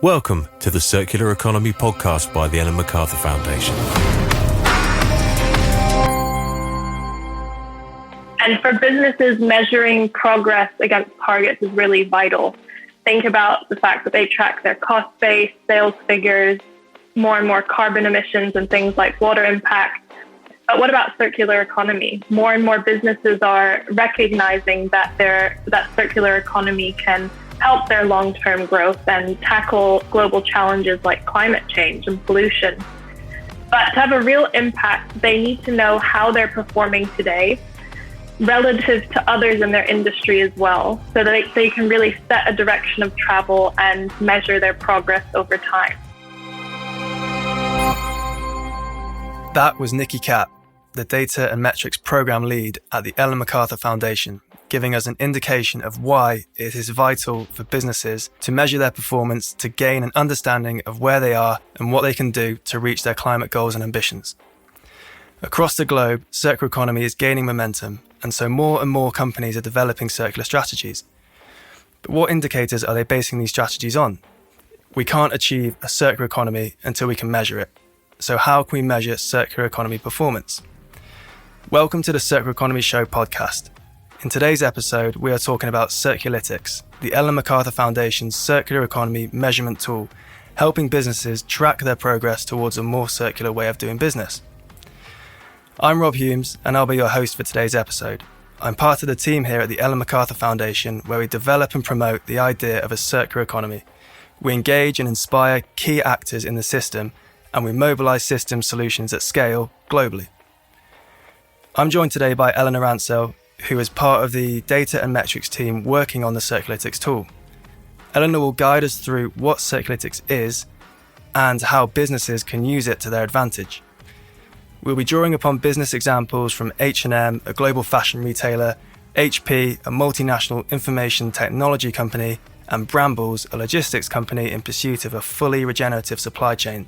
Welcome to the Circular Economy podcast by the Ellen MacArthur Foundation. And for businesses, measuring progress against targets is really vital. Think about the fact that they track their cost base, sales figures, more and more carbon emissions and things like water impact. But what about circular economy? More and more businesses are recognizing that circular economy can help their long-term growth and tackle global challenges like climate change and pollution. But to have a real impact, they need to know how they're performing today relative to others in their industry as well, so that they can really set a direction of travel and measure their progress over time. That was Nikki Kapp, the Data and Metrics Programme Lead at the Ellen MacArthur Foundation, giving us an indication of why it is vital for businesses to measure their performance to gain an understanding of where they are and what they can do to reach their climate goals and ambitions. Across the globe, circular economy is gaining momentum, and so more and more companies are developing circular strategies. But what indicators are they basing these strategies on? We can't achieve a circular economy until we can measure it. So how can we measure circular economy performance? Welcome to the Circular Economy Show podcast. In today's episode, we are talking about Circulytics, the Ellen MacArthur Foundation's circular economy measurement tool, helping businesses track their progress towards a more circular way of doing business. I'm Rob Humes, and I'll be your host for today's episode. I'm part of the team here at the Ellen MacArthur Foundation, where we develop and promote the idea of a circular economy. We engage and inspire key actors in the system, and we mobilise system solutions at scale globally. I'm joined today by Eleanor Ansell, who is part of the data and metrics team working on the Circulytics tool. Eleanor will guide us through what Circulytics is and how businesses can use it to their advantage. We'll be drawing upon business examples from H&M, a global fashion retailer, HP, a multinational information technology company, and Brambles, a logistics company in pursuit of a fully regenerative supply chain.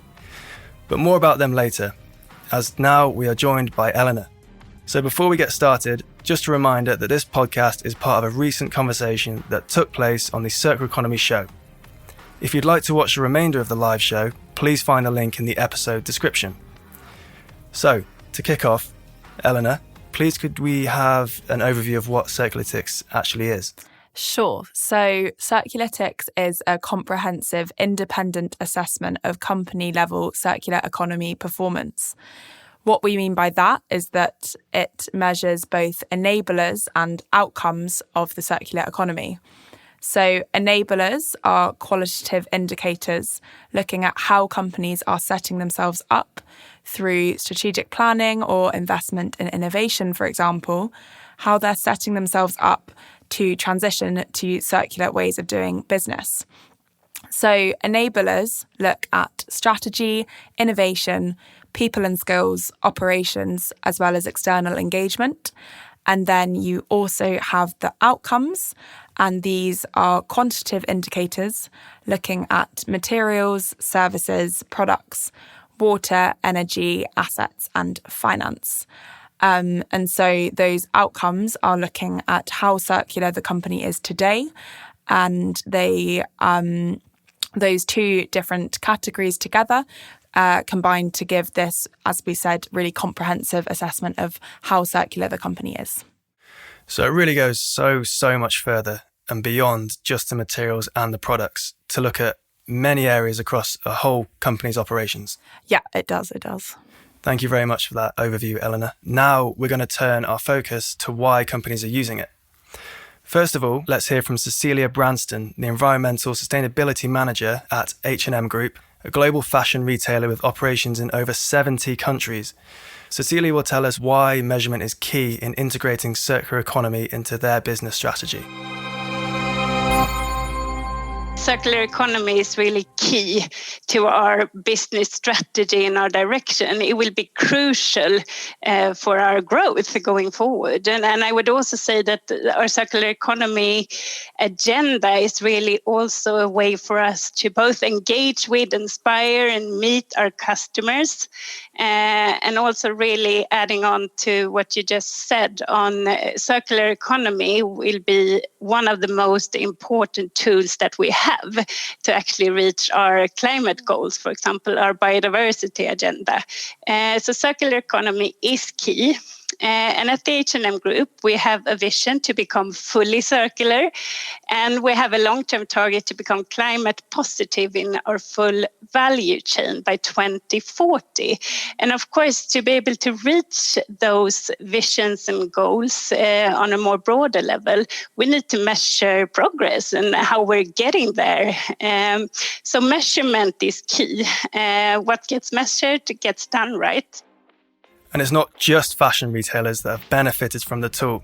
But more about them later, as now we are joined by Eleanor. So before we get started, just a reminder that this podcast is part of a recent conversation that took place on the Circular Economy Show. If you'd like to watch the remainder of the live show, please find a link in the episode description. So, to kick off, Eleanor, please could we have an overview of what Circulytics actually is? Sure. So Circulytics is a comprehensive independent assessment of company-level circular economy performance. What we mean by that is that it measures both enablers and outcomes of the circular economy. So enablers are qualitative indicators looking at how companies are setting themselves up through strategic planning or investment in innovation, for example, how they're setting themselves up to transition to circular ways of doing business. So enablers look at strategy, innovation, people and skills, operations, as well as external engagement. And then you also have the outcomes, and these are quantitative indicators looking at materials, services, products, water, energy, assets, and finance. And so those outcomes are looking at how circular the company is today, and they those two different categories together combined to give this, as we said, really comprehensive assessment of how circular the company is. So it really goes so much further and beyond just the materials and the products to look at many areas across a whole company's operations. Yeah, it does. Thank you very much for that overview, Eleanor. Now we're going to turn our focus to why companies are using it. First of all, let's hear from Cecilia Brännsten, the Environmental Sustainability Manager at H&M Group, a global fashion retailer with operations in over 70 countries. Cecilia will tell us why measurement is key in integrating circular economy into their business strategy. Circular economy is really key to our business strategy and our direction. It will be crucial for our growth going forward. And I would also say that our circular economy agenda is really also a way for us to both engage with, inspire and meet our customers. And also really adding on to what you just said on circular economy will be one of the most important tools that we have have to actually reach our climate goals, for example, our biodiversity agenda. So circular economy is key. And at the H&M Group, we have a vision to become fully circular, and we have a long-term target to become climate positive in our full value chain by 2040. And of course, to be able to reach those visions and goals on a more broader level, we need to measure progress and how we're getting there. So measurement is key. What gets measured gets done, right? And it's not just fashion retailers that have benefited from the tool.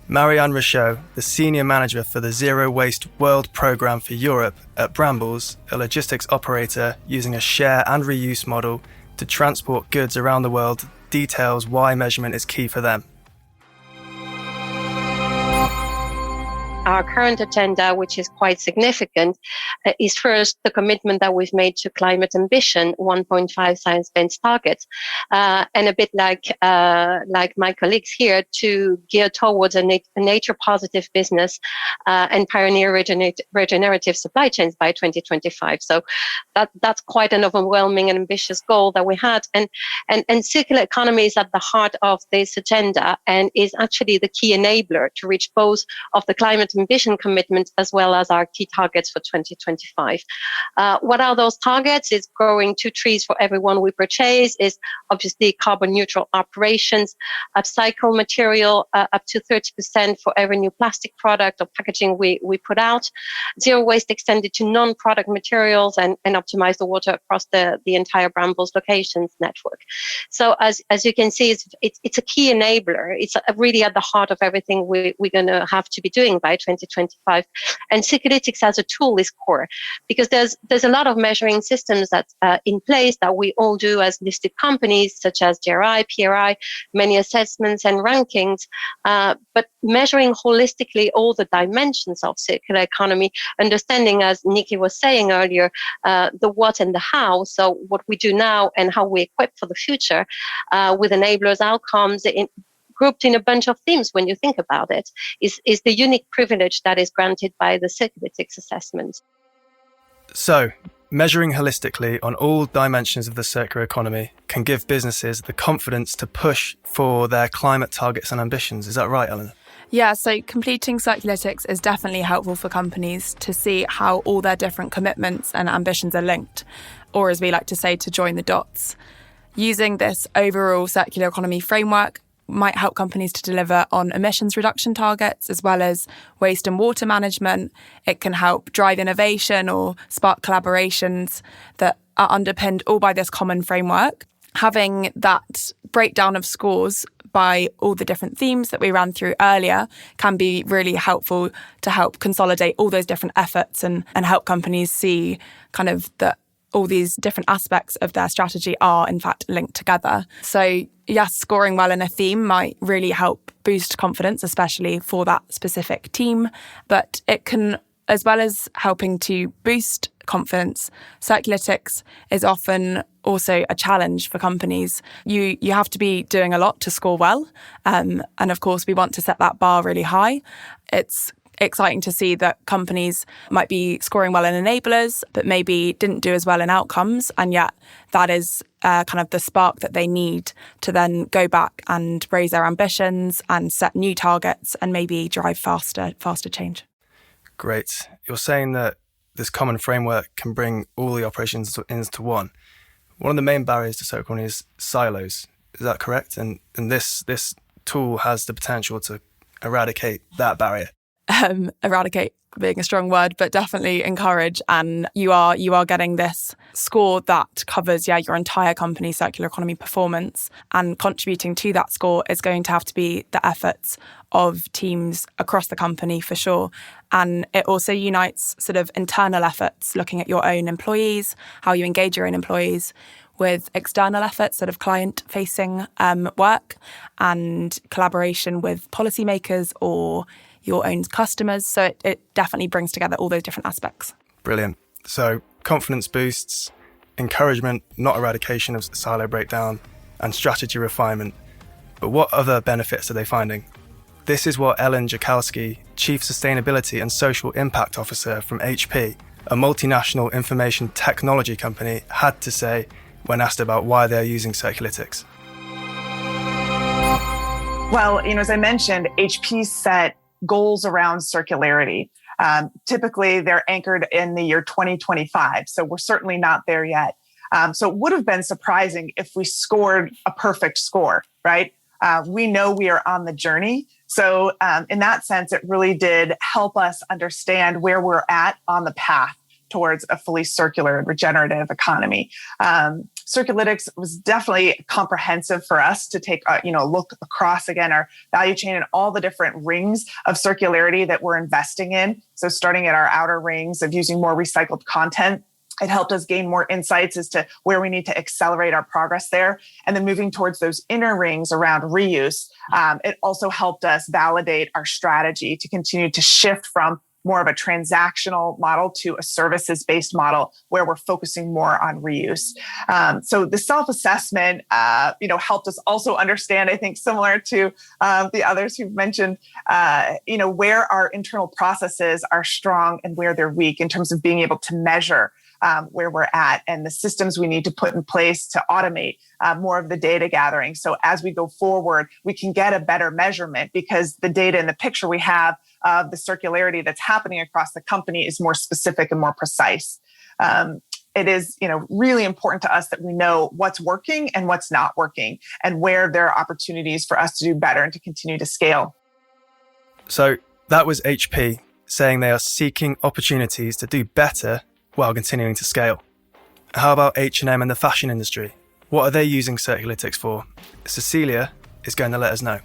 Marianne Richeux, the Senior Manager for the Zero Waste World Programme for Europe at Brambles, a logistics operator using a share and reuse model to transport goods around the world, details why measurement is key for them. Our current agenda, which is quite significant, is first the commitment that we've made to climate ambition, 1.5 science-based targets, and a bit like my colleagues here, to gear towards a nature-positive business and pioneer regenerative supply chains by 2025. So that's quite an overwhelming and ambitious goal that we had, and circular economy is at the heart of this agenda and is actually the key enabler to reach both of the climate ambition commitments as well as our key targets for 2025. What are those targets? Is growing 2 trees for everyone we purchase, is obviously carbon neutral operations, upcycle material up to 30% for every new plastic product or packaging we put out, zero waste extended to non-product materials, and optimize the water across the entire Brambles locations network. So as you can see, it's a key enabler. It's really at the heart of everything we're going to have to be doing by 2025. And Circulytics as a tool is core, because there's a lot of measuring systems that's in place that we all do as listed companies, such as GRI, PRI, many assessments and rankings, but measuring holistically all the dimensions of circular economy, understanding, as Nikki was saying earlier, the what and the how, so what we do now and how we equip for the future with enablers, outcomes, grouped in a bunch of themes when you think about it, is the unique privilege that is granted by the Circulytics assessment. So, measuring holistically on all dimensions of the circular economy can give businesses the confidence to push for their climate targets and ambitions. Is that right, Eleanor? Yeah, so completing Circulytics is definitely helpful for companies to see how all their different commitments and ambitions are linked, or as we like to say, to join the dots. Using this overall circular economy framework might help companies to deliver on emissions reduction targets as well as waste and water management. It can help drive innovation or spark collaborations that are underpinned all by this common framework. Having that breakdown of scores by all the different themes that we ran through earlier can be really helpful to help consolidate all those different efforts and help companies see kind of that all these different aspects of their strategy are in fact linked together. So yes, scoring well in a theme might really help boost confidence, especially for that specific team, but it can, as well as helping to boost confidence, Circulytics is often also a challenge for companies. You have to be doing a lot to score well, and of course we want to set that bar really high. It's exciting to see that companies might be scoring well in enablers, but maybe didn't do as well in outcomes. And yet that is kind of the spark that they need to then go back and raise their ambitions and set new targets and maybe drive faster change. Great. You're saying that this common framework can bring all the operations into one. One of the main barriers to circular economy is silos. Is that correct? And this tool has the potential to eradicate that barrier. Eradicate being a strong word, but definitely encourage. And you are getting this score that covers your entire company's circular economy performance, and contributing to that score is going to have to be the efforts of teams across the company for sure. And it also unites sort of internal efforts, looking at your own employees, how you engage your own employees, with external efforts, sort of client-facing work and collaboration with policymakers or your own customers. So it definitely brings together all those different aspects. Brilliant. So confidence boosts, encouragement, not eradication of silo breakdown, and strategy refinement. But what other benefits are they finding? This is what Ellen Jackowski, Chief Sustainability and Social Impact Officer from HP, a multinational information technology company, had to say when asked about why they're using Circulytics. Well, as I mentioned, HP set goals around circularity. Typically, they're anchored in the year 2025, so we're certainly not there yet. So it would have been surprising if we scored a perfect score, right? We know we are on the journey. So in that sense, it really did help us understand where we're at on the path towards a fully circular and regenerative economy. Circulytics was definitely comprehensive for us to take a look across, again, our value chain and all the different rings of circularity that we're investing in. So starting at our outer rings of using more recycled content, it helped us gain more insights as to where we need to accelerate our progress there. And then moving towards those inner rings around reuse, it also helped us validate our strategy to continue to shift from more of a transactional model to a services-based model where we're focusing more on reuse. So the self-assessment, helped us also understand, I think, similar to the others who've mentioned, where our internal processes are strong and where they're weak in terms of being able to measure where we're at and the systems we need to put in place to automate more of the data gathering. So as we go forward, we can get a better measurement because the data and the picture we have of the circularity that's happening across the company is more specific and more precise. It is, really important to us that we know what's working and what's not working and where there are opportunities for us to do better and to continue to scale. So that was HP saying they are seeking opportunities to do better while continuing to scale. How about H&M and the fashion industry? What are they using Circulytics for? Cecilia is going to let us know.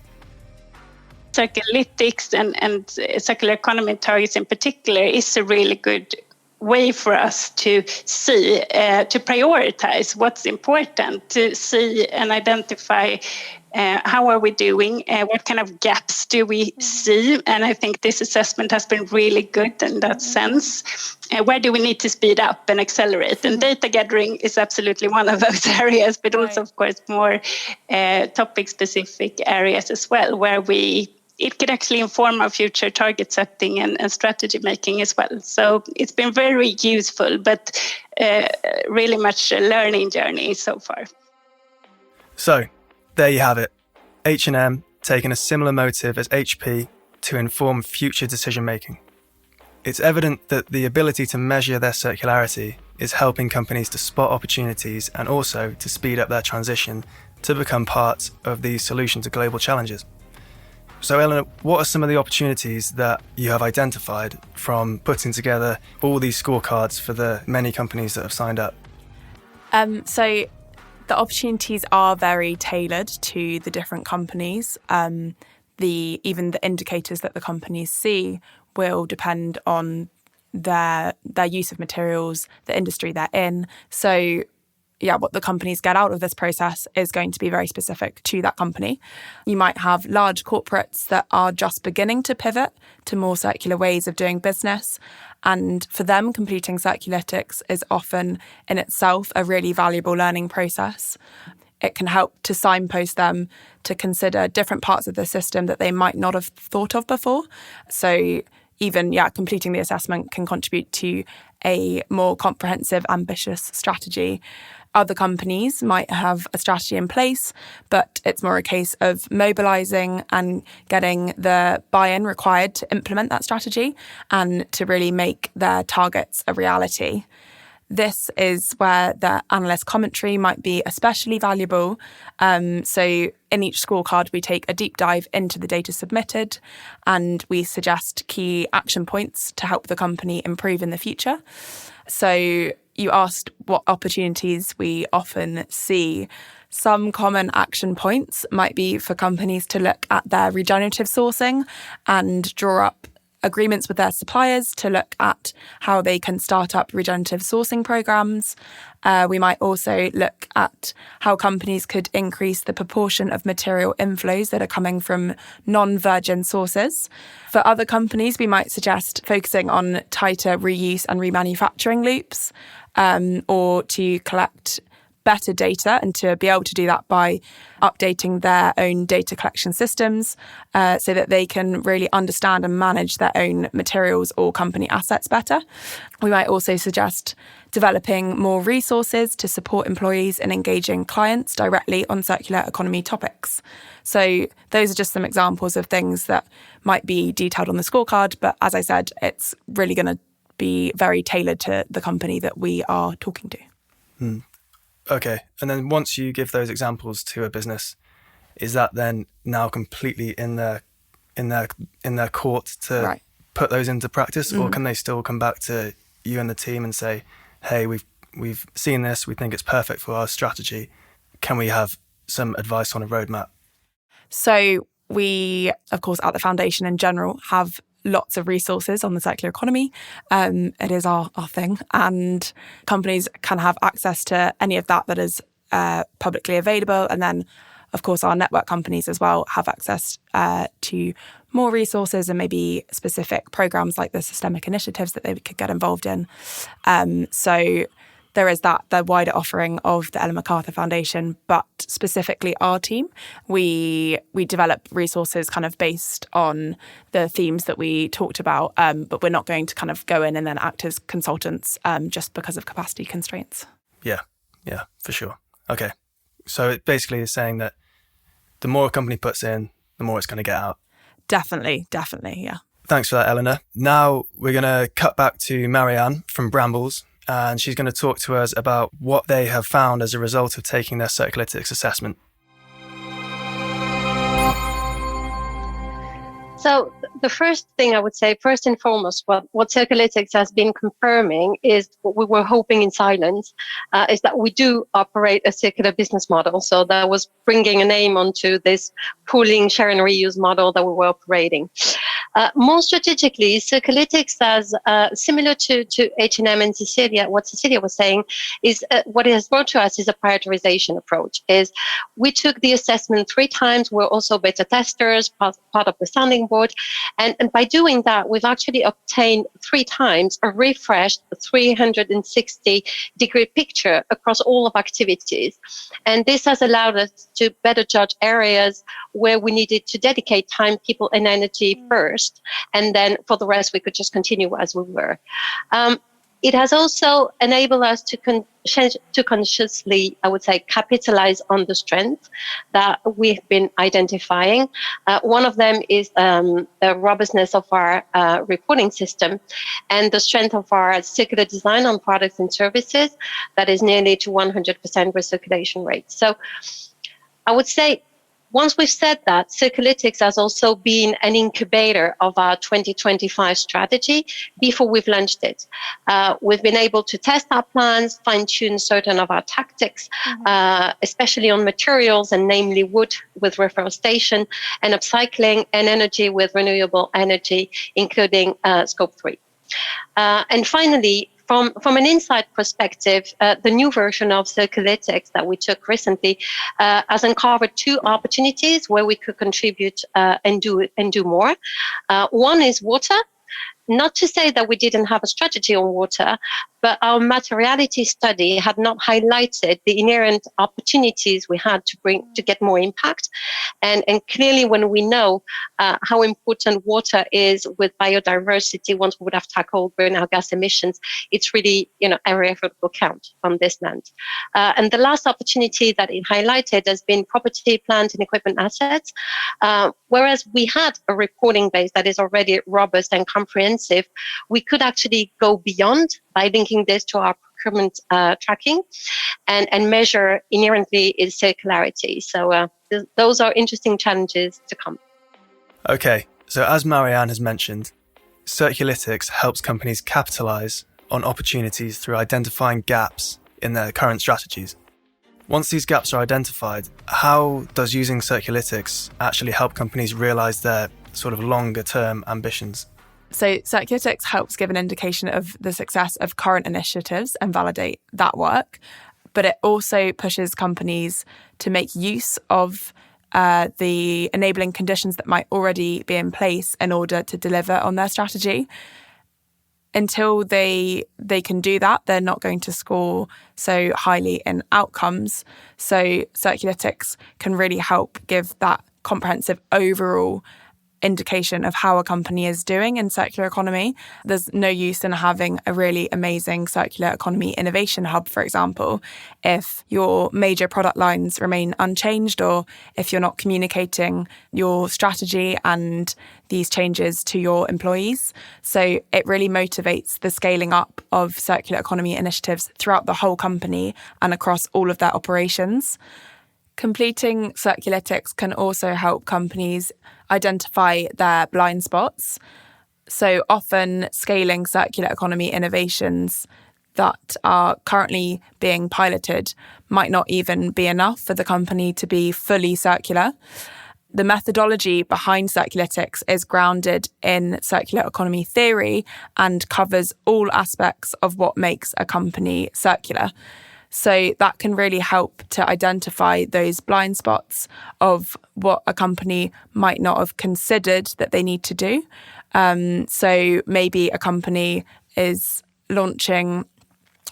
Circulytics and circular economy targets in particular is a really good way for us to see, to prioritize what's important, to see and identify how are we doing, what kind of gaps do we see, and I think this assessment has been really good in that sense. Where do we need to speed up and accelerate? And data gathering is absolutely one of those areas, but also, of course, more topic-specific areas as well, where it could actually inform our future target setting and strategy making as well. So it's been very useful, but really much a learning journey so far. So there you have it. H&M taking a similar motive as HP to inform future decision making. It's evident that the ability to measure their circularity is helping companies to spot opportunities and also to speed up their transition to become part of the solution to global challenges. So, Eleanor, what are some of the opportunities that you have identified from putting together all these scorecards for the many companies that have signed up? So the opportunities are very tailored to the different companies. Even the indicators that the companies see will depend on their use of materials, the industry they're in. So what the companies get out of this process is going to be very specific to that company. You might have large corporates that are just beginning to pivot to more circular ways of doing business. And for them, completing Circulytics is often in itself a really valuable learning process. It can help to signpost them to consider different parts of the system that they might not have thought of before. So even, completing the assessment can contribute to a more comprehensive, ambitious strategy. Other companies might have a strategy in place, but it's more a case of mobilising and getting the buy-in required to implement that strategy and to really make their targets a reality. This is where the analyst commentary might be especially valuable. So in each scorecard, we take a deep dive into the data submitted and we suggest key action points to help the company improve in the future. So you asked what opportunities we often see. Some common action points might be for companies to look at their regenerative sourcing and draw up agreements with their suppliers to look at how they can start up regenerative sourcing programs. We might also look at how companies could increase the proportion of material inflows that are coming from non-virgin sources. For other companies, we might suggest focusing on tighter reuse and remanufacturing loops, or to collect better data, and to be able to do that by updating their own data collection systems so that they can really understand and manage their own materials or company assets better. We might also suggest developing more resources to support employees in engaging clients directly on circular economy topics. So those are just some examples of things that might be detailed on the scorecard. But as I said, it's really going to be very tailored to the company that we are talking to. Okay. And then once you give those examples to a business, is that then now completely in their court to put those into practice, or can they still come back to you and the team and say, hey, we've seen this, we think it's perfect for our strategy. Can we have some advice on a roadmap? So we, of course, at the foundation in general, have lots of resources on the circular economy. It is our thing, and companies can have access to any of that is publicly available. And then, of course, our network companies as well have access to more resources and maybe specific programs like the systemic initiatives that they could get involved in. So there is the wider offering of the Ellen MacArthur Foundation, but specifically our team, we develop resources kind of based on the themes that we talked about, but we're not going to kind of go in and then act as consultants just because of capacity constraints. Yeah, for sure. Okay. So it basically is saying that the more a company puts in, the more it's going to get out. Definitely, yeah. Thanks for that, Eleanor. Now we're going to cut back to Marianne from Brambles, and she's going to talk to us about what they have found as a result of taking their Circulytics assessment. So the first thing I would say, first and foremost, what Circulytics has been confirming is what we were hoping in silence, is that we do operate a circular business model. So that was bringing a name onto this pooling, share and reuse model that we were operating. More strategically, Circulytics, as similar to H&M and Cecilia, what Cecilia was saying, is what it has brought to us is a prioritization approach. Is we took the assessment 3 times. We're also beta testers, part of the sounding board. And by doing that, we've actually obtained 3 times a refreshed 360-degree picture across all of activities. And this has allowed us to better judge areas where we needed to dedicate time, people, and energy first. And then for the rest, we could just continue as we were. It has also enabled us to consciously, I would say, capitalize on the strengths that we've been identifying. One of them is the robustness of our reporting system and the strength of our circular design on products and services that is nearly to 100% recirculation rate. So I would say, once we've said that, Circulytics has also been an incubator of our 2025 strategy before we've launched it. We've been able to test our plans, fine-tune certain of our tactics, especially on materials, and namely wood with reforestation, and upcycling, and energy with renewable energy, including Scope 3. And finally, from an insight perspective, the new version of Circulytics that we took recently has uncovered 2 opportunities where we could contribute and do more. One is water. Not to say that we didn't have a strategy on water, but our materiality study had not highlighted the inherent opportunities we had to get more impact. And clearly, when we know how important water is with biodiversity, once we would have tackled greenhouse gas emissions, it's really, every effort will count on this land. And the last opportunity that it highlighted has been property, plant, and equipment assets. Whereas we had a reporting base that is already robust and comprehensive, we could actually go beyond by linking this to our procurement tracking and measure inherently its circularity. So those are interesting challenges to come. Okay, so as Marianne has mentioned, Circulytics helps companies capitalize on opportunities through identifying gaps in their current strategies. Once these gaps are identified, how does using Circulytics actually help companies realize their sort of longer term ambitions? So Circulytics helps give an indication of the success of current initiatives and validate that work, but it also pushes companies to make use of the enabling conditions that might already be in place in order to deliver on their strategy. until they can do that, they're not going to score so highly in outcomes. So Circulytics can really help give that comprehensive overall indication of how a company is doing in circular economy. There's no use in having a really amazing circular economy innovation hub, for example, if your major product lines remain unchanged or if you're not communicating your strategy and these changes to your employees. So it really motivates the scaling up of circular economy initiatives throughout the whole company and across all of their operations. Completing Circulytics can also help companies identify their blind spots. So often scaling circular economy innovations that are currently being piloted might not even be enough for the company to be fully circular. The methodology behind Circulytics is grounded in circular economy theory and covers all aspects of what makes a company circular. So that can really help to identify those blind spots of what a company might not have considered that they need to do. So maybe a company is launching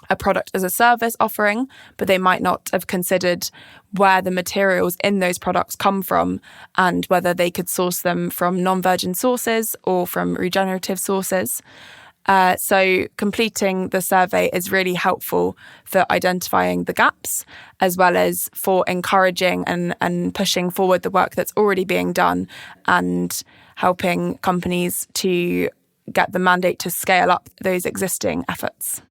a product as a service offering, but they might not have considered where the materials in those products come from and whether they could source them from non-virgin sources or from regenerative sources. So completing the survey is really helpful for identifying the gaps, as well as for encouraging and pushing forward the work that's already being done and helping companies to get the mandate to scale up those existing efforts.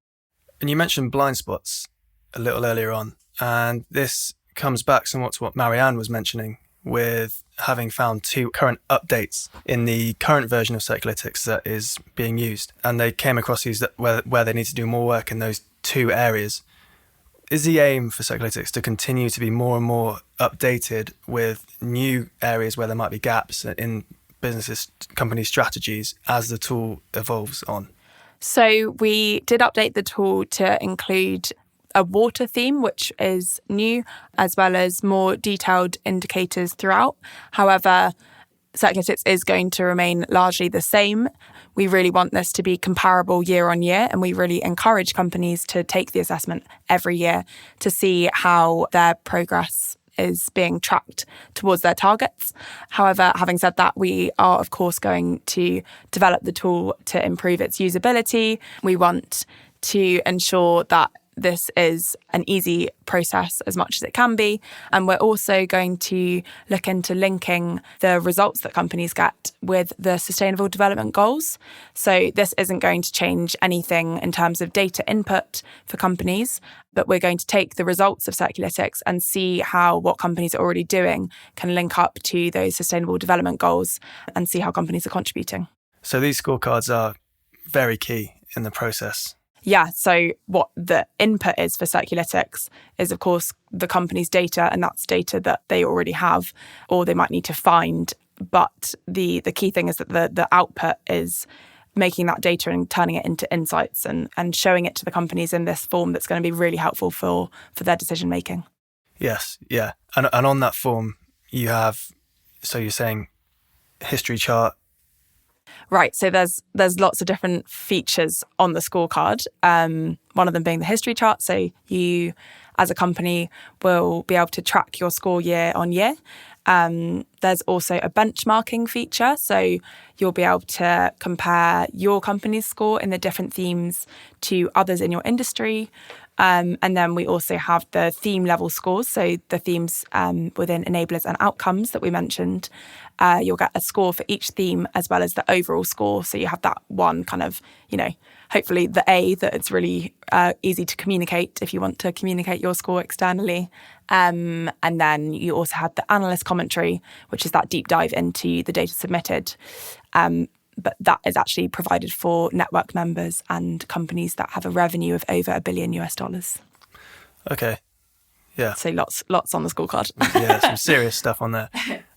And you mentioned blind spots a little earlier on, and this comes back somewhat to what Marianne was mentioning, with having found 2 current updates in the current version of Circulytics that is being used. And they came across these where they need to do more work in those 2 areas. Is the aim for Circulytics to continue to be more and more updated with new areas where there might be gaps in businesses, company strategies as the tool evolves on? So we did update the tool to include a water theme, which is new, as well as more detailed indicators throughout. However, Circulytics is going to remain largely the same. We really want this to be comparable year on year, and we really encourage companies to take the assessment every year to see how their progress is being tracked towards their targets. However, having said that, we are, of course, going to develop the tool to improve its usability. We want to ensure that this is an easy process as much as it can be. And we're also going to look into linking the results that companies get with the Sustainable Development Goals. So this isn't going to change anything in terms of data input for companies, but we're going to take the results of Circulytics and see how what companies are already doing can link up to those Sustainable Development Goals and see how companies are contributing. So these scorecards are very key in the process. Yeah, so what the input is for Circulytics is, of course, the company's data, and that's data that they already have or they might need to find. But the key thing is that the output is making that data and turning it into insights and showing it to the companies in this form that's going to be really helpful for their decision making. Yes, yeah. And on that form, you have, so you're saying history chart. Right, so there's lots of different features on the scorecard. One of them being the history chart. So you, as a company, will be able to track your score year on year. There's also a benchmarking feature. So you'll be able to compare your company's score in the different themes to others in your industry. And then we also have the theme level scores. So the themes within enablers and outcomes that we mentioned. You'll get a score for each theme as well as the overall score. So you have that one kind of, hopefully the A, that it's really easy to communicate if you want to communicate your score externally. And then you also have the analyst commentary, which is that deep dive into the data submitted. But that is actually provided for network members and companies that have a revenue of over $1 billion. Okay. Yeah. So lots on the scorecard. Yeah, some serious stuff on there.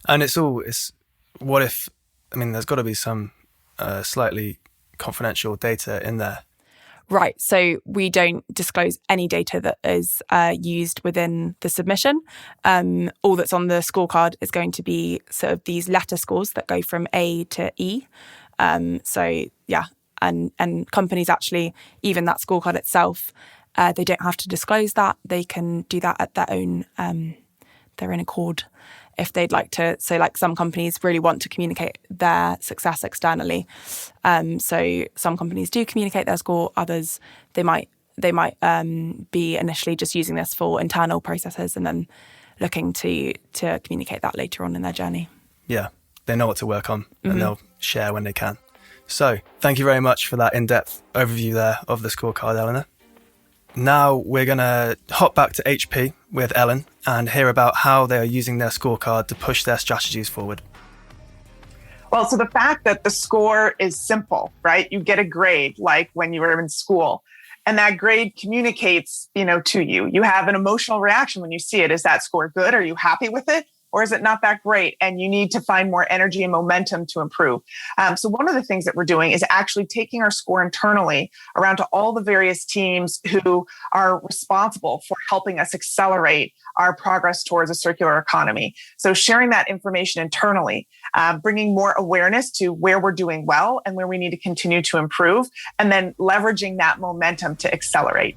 And it's what if, there's got to be some slightly confidential data in there. Right. So we don't disclose any data that is used within the submission. All that's on the scorecard is going to be sort of these letter scores that go from A to E. And companies actually, even that scorecard itself, they don't have to disclose that. They can do that at their own accord if they'd like to. So like some companies really want to communicate their success externally. So some companies do communicate their score. Others, they might be initially just using this for internal processes and then looking to communicate that later on in their journey. Yeah, they know what to work on and they'll share when they can. So thank you very much for that in-depth overview there of the scorecard, Eleanor. Now we're going to hop back to HP with Ellen and hear about how they are using their scorecard to push their strategies forward. Well, so the fact that the score is simple, right? You get a grade like when you were in school, and that grade communicates, to you. You have an emotional reaction when you see it. Is that score good? Are you happy with it? Or is it not that great? And you need to find more energy and momentum to improve. So one of the things that we're doing is actually taking our score internally around to all the various teams who are responsible for helping us accelerate our progress towards a circular economy. So sharing that information internally, bringing more awareness to where we're doing well and where we need to continue to improve, and then leveraging that momentum to accelerate.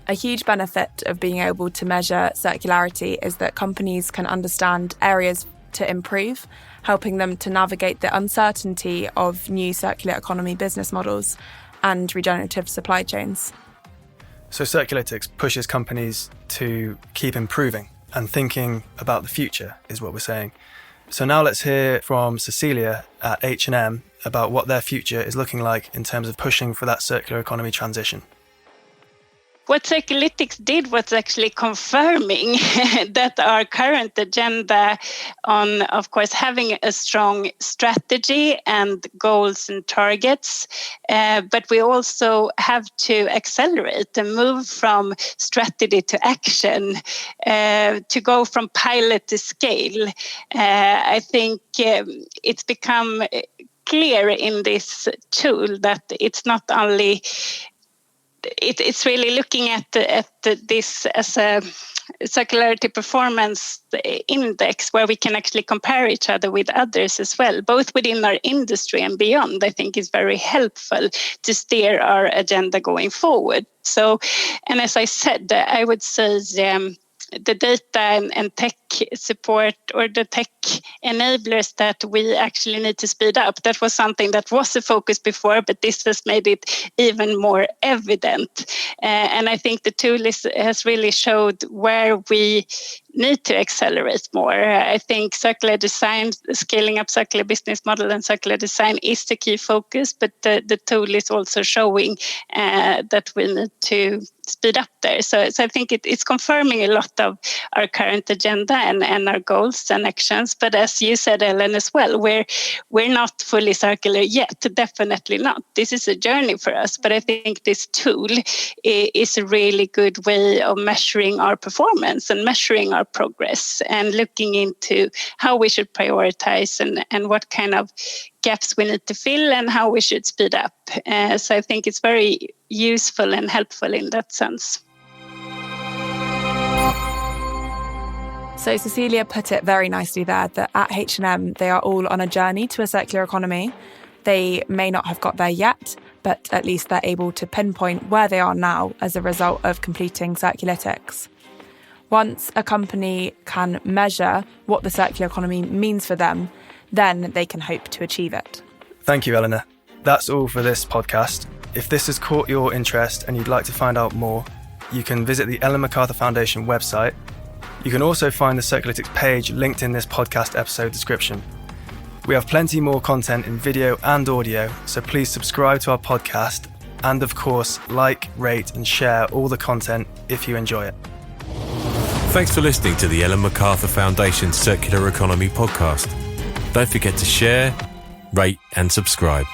A huge benefit of being able to measure circularity is that companies can understand areas to improve, helping them to navigate the uncertainty of new circular economy business models and regenerative supply chains. So Circulytics pushes companies to keep improving and thinking about the future, is what we're saying. So now let's hear from Cecilia at H&M about what their future is looking like in terms of pushing for that circular economy transition. What Circulytics did was actually confirming that our current agenda on, of course, having a strong strategy and goals and targets, but we also have to accelerate and move from strategy to action, to go from pilot to scale. I think it's become clear in this tool that it's not only it's really looking at this as a circularity performance index where we can actually compare each other with others as well, both within our industry and beyond. I think is very helpful to steer our agenda going forward. So, and as I said, I would say the data and tech support or the tech enablers that we actually need to speed up. That was something that was a focus before, but this has made it even more evident. And I think the tool has really showed where we need to accelerate more. I think circular design, scaling up circular business model and circular design is the key focus, but the tool is also showing that we need to speed up there. So I think it's confirming a lot of our current agenda and our goals and actions. But as you said, Ellen, as well, we're not fully circular yet, definitely not. This is a journey for us, but I think this tool is a really good way of measuring our performance and measuring our progress and looking into how we should prioritize and what kind of gaps we need to fill and how we should speed up. So I think it's very useful and helpful in that sense. So Cecilia put it very nicely there that at H&M, they are all on a journey to a circular economy. They may not have got there yet, but at least they're able to pinpoint where they are now as a result of completing Circulytics. Once a company can measure what the circular economy means for them, then they can hope to achieve it. Thank you, Eleanor. That's all for this podcast. If this has caught your interest and you'd like to find out more, you can visit the Ellen MacArthur Foundation website. You can also find the Circulytics page linked in this podcast episode description. We have plenty more content in video and audio, so please subscribe to our podcast and, of course, like, rate and share all the content if you enjoy it. Thanks for listening to the Ellen MacArthur Foundation Circular Economy podcast. Don't forget to share, rate and subscribe.